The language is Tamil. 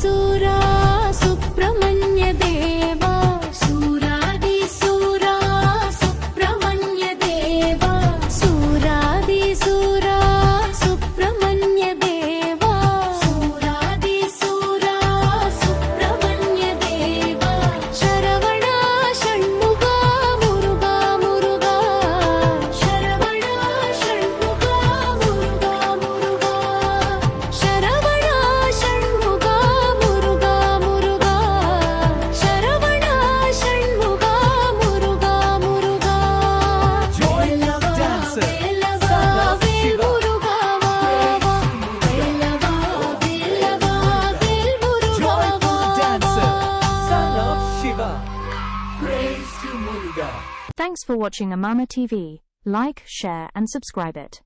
சூரா சுப்பிரமணிய தேவா சூராதி சூரா சுப்பிரமணிய தேவா சூராதி சூரா சுப்பிரமணிய தேவா சூராதி சூரா சுப்பிரமணிய தேவா சரவணா ஷண்முகா முருகா முருகா சரவணா ஷண்முகா முருகா முருகா சரவணா ஷண்முகா முருகா முருகா சரவணா ஷண்முகா முருகா முருகா Joyous dancer, வேலவா வேல் முருகா வா வா வேலவா வேலவா வேல் முருகா joyful வா dancer, son வா of Shiva. Praise to Muruga. Thanks for watching Amama TV. Like, share and subscribe it.